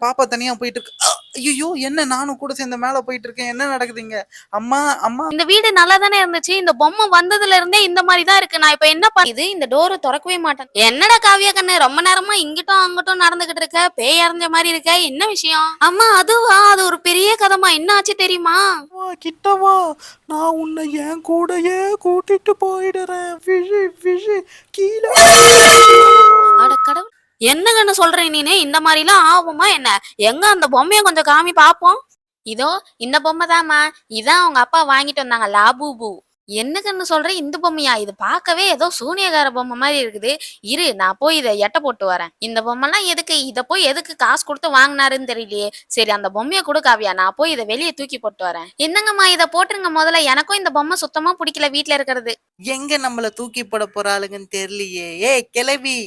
பாப்பா தனியா போயிட்டு இருக்கு. ஐயோ! என்ன நானும் கூட சேர்ந்து மேல போயிட்டு இருக்கேன். என்ன நடக்குதுங்க? அம்மா, அம்மா. இந்த வீடு நல்லா தானே இருந்துச்சு. இந்த பொம்மை வந்ததுல இருந்தே இந்த மாதிரி தான் இருக்கு. நான் இப்ப என்ன இது இந்த டோர தொறக்கவே மாட்டேன். என்னடா காவியா கண்ணு ரொம்ப நேரமா இங்கிட்டும் அங்கிட்டும் நடந்துகிட்டு இருக்க? பேய் அறிஞ்ச மாதிரி இருக்க. என்ன விஷயம்? அம்மா அதுவா? அது ஒரு பெரிய கதைமா. என்ன ஆச்சு தெரியுமா? கிட்ட வா. நான் உன்னை என் கூடயே கூட்டிட்டு போயிடுறேன். விழு விழு கீழ. அட கடவுள். என்ன கண்ணு சொல்ற நீனு? இந்த மாதிரி எல்லாம் ஆகுமா என்ன? எங்க அந்த பொம்மைய கொஞ்சம் காமி பாப்போம். இதோ இந்த பொம்மை தாம்மா. இதான் அவங்க அப்பா வாங்கிட்டு வந்தாங்க லாபூபு. என்ன கண்ணு சொல்ற? இந்த பொம்மையா? இது பார்க்கவே ஏதோ சூனியக்கார பொம்மை மாதிரி இருக்குது. இரு நான் போய் இதை எட்ட போட்டு வரேன். இந்த பொம்மைலாம் எதுக்கு? இதை போய் எதுக்கு காசு கொடுத்து வாங்கினாருன்னு தெரியலையே. சரி அந்த பொம்மையை கொடு காவியா, நான் போய் இதை வெளியே தூக்கி போட்டு வரேன். என்னங்கம்மா இதை போட்டுருங்க முதல்ல. எனக்கும் இந்த பொம்மை சுத்தமா பிடிக்கல வீட்டுல இருக்கிறது. எங்க நம்மள தூக்கி போட போறாளுங்கன்னு தெரியலையே. ஏய் கிளவி,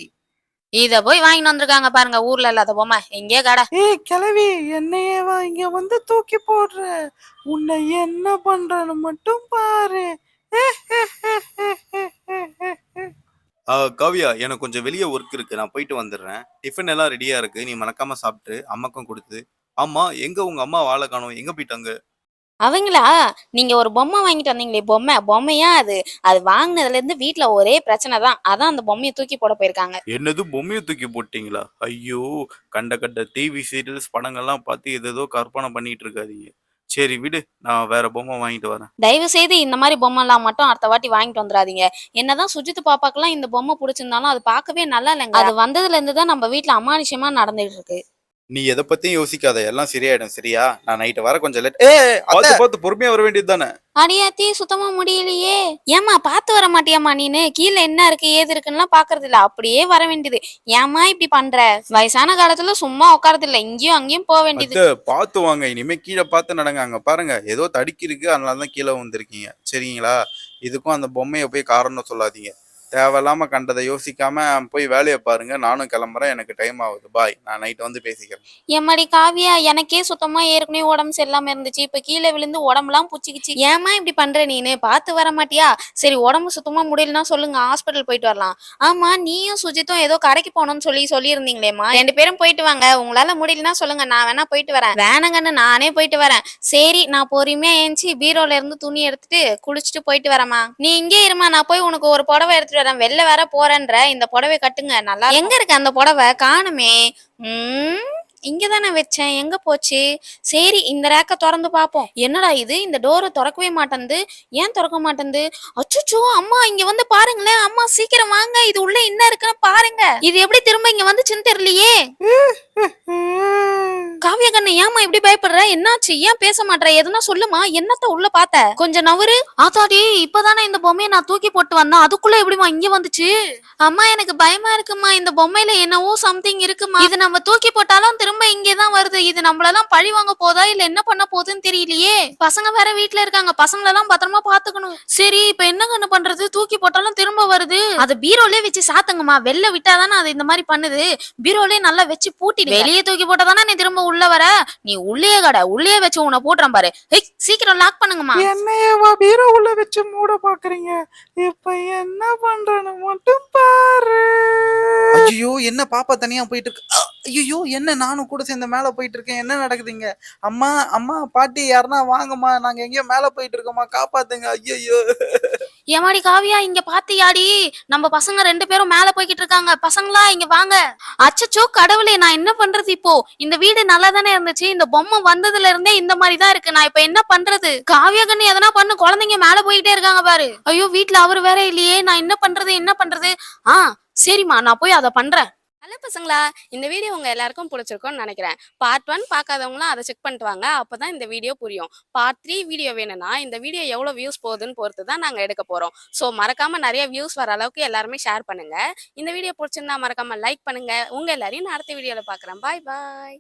இத போய் வாங்கிட்டு வந்திருக்காங்க பாருங்க, ஊர்ல இல்லாத பொம்மை. எங்கே கடை? ஏய் கிளவி, என்னையேவா இங்க வந்து தூக்கி போடுற? உன்னை என்ன பண்றன்னு மட்டும் பாரு. காவியா, எனக்கு கொஞ்சம் வெளியே ஒர்க் இருக்கு, நான் போயிட்டு வந்துடுறேன். டிஃபன் எல்லாம் ரெடியா இருக்கு, நீ மறக்காம சாப்பிட்டு அம்மாக்கும் கொடுத்து. ஆமா, எங்க உங்க அம்மா வாழை காணோம், எங்க போயிட்டாங்க? அவங்களா? நீங்க ஒரு பொம்மை வாங்கிட்டு வந்தீங்களே, பொம்மையா அது? அது வாங்கினதுல இருந்து வீட்டுல ஒரே பிரச்சனை தான். அதான் அந்த பொம்மையை தூக்கி போட போயிருக்காங்க. என்னது, பொம்மையை தூக்கி போட்டீங்களா? ஐயோ, கண்ட கண்ட டிவி சீரியல்ஸ் படங்கள்லாம் பார்த்து ஏதேதோ கற்பனை பண்ணிட்டு இருக்காதீங்க. சரி விடு, நான் வேற பொம்மை வாங்கிட்டு வரேன். தயவு செய்து இந்த மாதிரி பொம்மை எல்லாம் மட்டும் அடுத்த வாட்டி வாங்கிட்டு வந்துடாதீங்க. என்னதான் சுஜித் பாப்பாக்கெல்லாம் இந்த பொம்மை பிடிச்சிருந்தாலும் அது பார்க்கவே நல்லா இல்லைங்க. அது வந்ததுல இருந்து தான் நம்ம வீட்டுல அமானுஷமா நடந்துட்டு இருக்கு. நீ எதை பத்தியும் யோசிக்காத, எல்லாம் சரியாயிடும். சரியா? நான் நைட்டு வர கொஞ்சம் லேட். பார்த்து பார்த்து பொறுமையா வர வேண்டியது தானே. அடியாத்தி சுத்தமா முடியலையே. ஏமா பார்த்து வர மாட்டியாமா நீனு? கீழே என்ன இருக்கு ஏது இருக்குன்னு பாக்குறது இல்ல, அப்படியே வர வேண்டியது. ஏமா இப்படி பண்ற? வயசான காலத்துல சும்மா உட்காரது இல்ல, இங்கேயும் அங்கேயும் போக வேண்டியது. பார்த்து வாங்க, இனிமே கீழே பார்த்து நடங்க. அங்க பாருங்க, ஏதோ தடுக்கி இருக்கு, அதனாலதான் கீழே வந்திருக்கீங்க. சரிங்களா? இதுக்கும் அந்த பொம்மையை போய் காரணம் சொல்லாதீங்க. தேவையில்லாம கண்டதை யோசிக்காம போய் வேலையை பாருங்க. நானும் கிளம்புறேன், எனக்கு டைம் ஆகுது. பாய், நான் நைட் வந்து பேசிக்கிறேன். எம்மாடி காவியா, எனக்கே சுத்தமா ஏற்கனவே உடம்பு சரியில்லாம இருந்துச்சு. இப்ப கீழே விழுந்து உடம்புலாம் புச்சிக்கிச்சு. ஏமா இப்படி பண்ற நீனு? பார்த்து வர மாட்டியா? சரி உடம்பு சுத்தமா முடியலன்னா சொல்லுங்க, ஹாஸ்பிட்டல் போயிட்டு வரலாம். ஆமா, நீயும் சுஜித்தும் ஏதோ கடைக்கு போகணும்னு சொல்லியிருந்தீங்களேம்மா. 2 பேரும் போயிட்டு வாங்க. உங்களால முடியலன்னா சொல்லுங்க, நான் வேணா போயிட்டு வரேன். வேணாங்கன்னு நானே போயிட்டு வரேன். சரி நான் பொறுமையா ஏஞ்சி பீரோல இருந்து துணி எடுத்துட்டு குளிச்சுட்டு போயிட்டு வரேம்மா. நீ இங்கே இருமா, நான் போய் உனக்கு ஒரு புடவை எடுத்துட்டு வரேன். வெளில வேற போறேன்ற, இந்த புடவை கட்டுங்க நல்லா. எங்க இருக்கு அந்த புடவை? காணுமே. இங்கதானே வச்சேன், எங்க போச்சு? சரி இந்த ரேக்க திறந்து பாப்போம். என்னடா இது, இந்த டோரை திறக்கவே மாட்டேங்குது. ஏன் திறக்க மாட்டேங்குது? அச்சுச்சோ அம்மா, இங்க வந்து பாருங்களேன். அம்மா சீக்கிரம் வாங்க, இது உள்ள என்ன இருக்குன்னு பாருங்க. இது எப்படி திரும்ப இங்க வந்துச்சுன்னு தெரியலையே. காவியா கண்ணு, ஏமா இப்படி பயப்படுற? என்னாச்சு? ஏன் பேச மாட்டற? எதுனா சொல்லுமா. என்னத்த உள்ள பாத்த? கொஞ்சம் நவரு. ஆத்தாடி, இப்பதானே இந்த பொம்மையை நான் தூக்கி போட்டு வந்தேன், அதுக்குள்ள எப்படிமா இங்க வந்துச்சு? அம்மா எனக்கு பயமா இருக்குமா. இந்த பொம்மையில என்னவோ சம்திங் இருக்குமா. இது நம்ம தூக்கி போட்டாலும் திரும்ப இங்கேதான் வருது. இது நம்மளெல்லாம் பழி வாங்க போதா இல்ல என்ன பண்ண போகுதுன்னு தெரியலையே. பசங்க வேற வீட்டுல இருக்காங்க, பசங்களெல்லாம் பத்திரமா பாத்துக்கணும். சரி இப்ப என்ன கண்ணு பண்றது? தூக்கி போட்டாலும் திரும்ப வருது. அது பீரோலே வச்சு சாத்துங்கம்மா. வெளில விட்டாதானே அது இந்த மாதிரி பண்ணுது. பீரோலே நல்லா வச்சு பூட்டி. வெளியே தூக்கி போட்டாதானே நீ திரும்ப உள்ள வர. நீ உள்ளே கடை, உள்ளே வச்சு உன்னை போட்டுறேன் பாரு. சீக்கிரம் லாக் பண்ணுங்கம்மா. என்னையவா பீரோ உள்ள வச்சு மூட பாக்குறீங்க? இப்ப என்ன பண்றேன்னு மட்டும் பாரு. ஐயோ, என்ன பாப்பா தனியா போயிட்டு இருக்கு. ஐயோ, என்ன நானும் கூட சேர்ந்து மேல போயிட்டு இருக்கேன். என்ன நடக்குதுங்க? அம்மா, அம்மா, பாட்டி யாருன்னா வாங்கம்மா, நாங்க எங்கேயோ மேல போயிட்டு இருக்கோமா, காப்பாத்துங்க. ஐயோ. ஏமாடி காவியா, இங்க பாத்தியாடி? நம்ம பசங்க 2 பேரும் மேல போய்கிட்டு இருக்காங்க. பசங்களா இங்க வாங்க. அச்சச்சோ கடவுளே, நான் என்ன பண்றது இப்போ? இந்த வீடு நல்லா தானே இருந்துச்சு. இந்த பொம்மை வந்ததுல இருந்தே இந்த மாதிரி தான் இருக்கு. நான் இப்ப என்ன பண்றது? காவியா கண்ணு எதனா பண்ணு, குழந்தைங்க மேல போயிட்டே இருக்காங்க பாரு. ஐயோ, வீட்டுல அவரு வேற இல்லையே. நான் என்ன பண்றது என்ன பண்றது? சரிம்மா, நான் போய் அதை பண்றேன். ஹலோ பசங்களா, இந்த வீடியோ உங்க எல்லாருக்கும் பிடிச்சிருக்கும்னு நினைக்கிறேன். பார்ட் 1 பார்க்காதவங்களும் அதை செக் பண்ணிட்டு வாங்க, அப்பதான் இந்த வீடியோ புரியும். பார்ட் 3 வீடியோ வேணும்னா இந்த வீடியோ எவ்வளவு வியூஸ் போகுதுன்னு பொறுத்து தான் நாங்க எடுக்க போறோம். ஸோ மறக்காம நிறைய வியூஸ் வர அளவுக்கு எல்லாருமே ஷேர் பண்ணுங்க. இந்த வீடியோ பிடிச்சிருந்தா மறக்காம லைக் பண்ணுங்க. உங்க எல்லாரையும் நான் அடுத்த வீடியோல பாக்குறேன். பாய் பாய்.